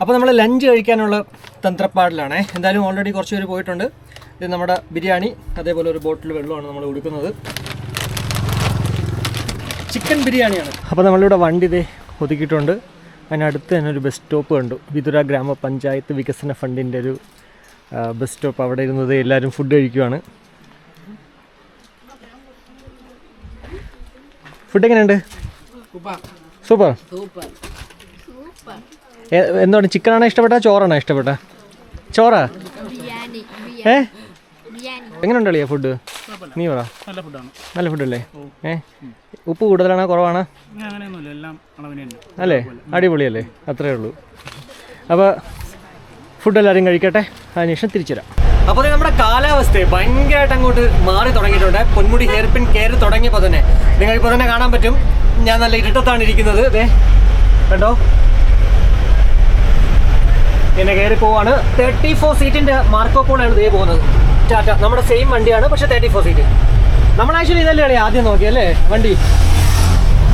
അപ്പോൾ നമ്മൾ ലഞ്ച് കഴിക്കാനുള്ള തന്ത്രപ്പാടിലാണ്. എന്തായാലും ഓൾറെഡി കുറച്ച് പേര് പോയിട്ടുണ്ട്. ഇത് നമ്മുടെ ബിരിയാണി, അതേപോലെ ഒരു ബോട്ടിൽ വെള്ളമാണ് നമ്മൾ കൊടുക്കുന്നത്. ചിക്കൻ ബിരിയാണിയാണ്. അപ്പോൾ നമ്മളിവിടെ വണ്ടി ഇതേ ഒതുക്കിയിട്ടുണ്ട്. അതിനടുത്ത് തന്നെ ഒരു ബസ് സ്റ്റോപ്പ് കണ്ടു. വിതുര ഗ്രാമപഞ്ചായത്ത് വികസന ഫണ്ടിൻ്റെ ഒരു ബസ് സ്റ്റോപ്പ്. അവിടെ ഇരുന്നത് എല്ലാവരും ഫുഡ് കഴിക്കുവാണ്. ഫുഡ് എങ്ങനെയുണ്ട്? സൂപ്പർ. എന്താണ്, ചിക്കനാണോ ഇഷ്ടപ്പെട്ട ചോറാണോ ഇഷ്ടപ്പെട്ട? ചോറാ? എങ്ങനെയുണ്ട് അളിയാ ഫുഡ്? നീ പറ. നല്ല ഫുഡല്ലേ? ഉപ്പ് കൂടുതലാണോ കുറവാണോ? അല്ലേ, അടിപൊളിയല്ലേ? അത്രേ ഉള്ളൂ. അപ്പോൾ ഫുഡ് എല്ലാവരും കഴിക്കട്ടെ, അതിനുശേഷം തിരിച്ചു തരാം. അപ്പോൾ നമ്മുടെ കാലാവസ്ഥ ഭയങ്കരമായിട്ട് അങ്ങോട്ട് മാറി തുടങ്ങിയിട്ടുണ്ട്. പൊന്മുടി ഹെയർ പിൻ കയറി തുടങ്ങിയപ്പോൾ തന്നെ നിങ്ങൾക്കിപ്പോൾ തന്നെ കാണാൻ പറ്റും. ഞാൻ നല്ല ഇരുട്ടത്താണ് ഇരിക്കുന്നത്. അതെ കണ്ടോ, ഇങ്ങനെ കയറി പോവാണ്. 34 സീറ്റിൻ്റെ മാർക്കോ പോളാണ് ഇതേ പോകുന്നത്. ടാറ്റ, നമ്മുടെ സെയിം വണ്ടിയാണ്, പക്ഷേ 34 സീറ്റ്. നമ്മൾ ആക്ച്വലി ഇതല്ലേ ആദ്യം നോക്കിയല്ലേ വണ്ടി?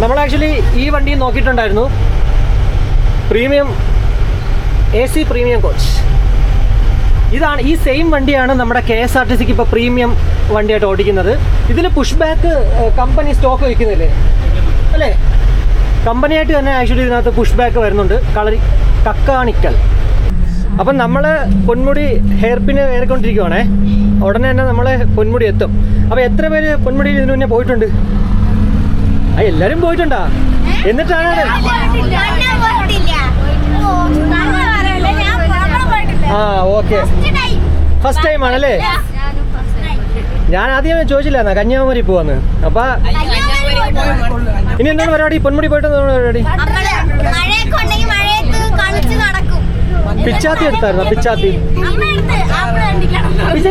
നമ്മൾ ആക്ച്വലി ഈ വണ്ടി നോക്കിയിട്ടുണ്ടായിരുന്നു, പ്രീമിയം AC പ്രീമിയം കോച്ച്. ഇതാണ്, ഈ സെയിം വണ്ടിയാണ് നമ്മുടെ KSRTCക്ക് ഇപ്പോൾ പ്രീമിയം വണ്ടിയായിട്ട് ഓടിക്കുന്നത്. ഇതിൽ പുഷ് ബാക്ക് കമ്പനി സ്റ്റോക്ക് വയ്ക്കുന്നില്ലേ അല്ലേ? കമ്പനിയായിട്ട് തന്നെ ആക്ച്വലി ഇതിനകത്ത് പുഷ് ബാക്ക് വരുന്നുണ്ട്, കക്കാണിക്കൽ. അപ്പം നമ്മൾ പൊന്മുടി ഹെയർ പിന് കയറിക്കൊണ്ടിരിക്കുവാണേ. ഉടനെ തന്നെ നമ്മൾ പൊന്മുടി എത്തും. അപ്പോൾ എത്ര പേര് പൊന്മുടിയിൽ ഇതിനു മുന്നേ പോയിട്ടുണ്ട്? എല്ലാവരും പോയിട്ടുണ്ടാ? എന്നിട്ടാണ് ആ ഓക്കെ, ഫസ്റ്റ് ടൈം ആണല്ലേ? ഞാൻ ആദ്യം ചോദിച്ചില്ല എന്നാ കന്യാകുമാരി പോവാന്ന്. അപ്പം ഇനി എന്താണ് പരിപാടി? പൊന്മുടി പോയിട്ട് എന്താണ് പരിപാടി? പിച്ചാത്തി എടുത്തായിരുന്നോ? പിച്ചാത്തി പിച്ചാ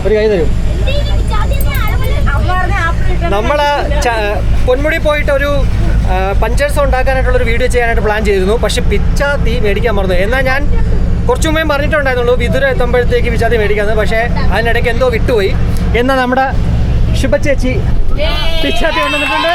ഒരു കൈ തരും. നമ്മള് പൊന്മുടി പോയിട്ട് ഒരു പഞ്ചേഴ്സ് ഉണ്ടാക്കാനായിട്ടുള്ളൊരു വീഡിയോ ചെയ്യാനായിട്ട് പ്ലാൻ ചെയ്തിരുന്നു. പക്ഷെ പിച്ചാത്തി മേടിക്കാൻ മറന്നു. എന്നാൽ ഞാൻ കുറച്ചു മുമ്പേ പറഞ്ഞിട്ടുണ്ടായിരുന്നുള്ളൂ വിതുര എത്തുമ്പോഴത്തേക്ക് പിച്ചാത്തി മേടിക്കാമെന്ന്. പക്ഷേ അതിനിടയ്ക്ക് എന്തോ വിട്ടുപോയി. എന്നാൽ നമ്മുടെ ശുഭ ചേച്ചി പിച്ചാത്തി കൊണ്ടുവന്നിട്ടുണ്ട്.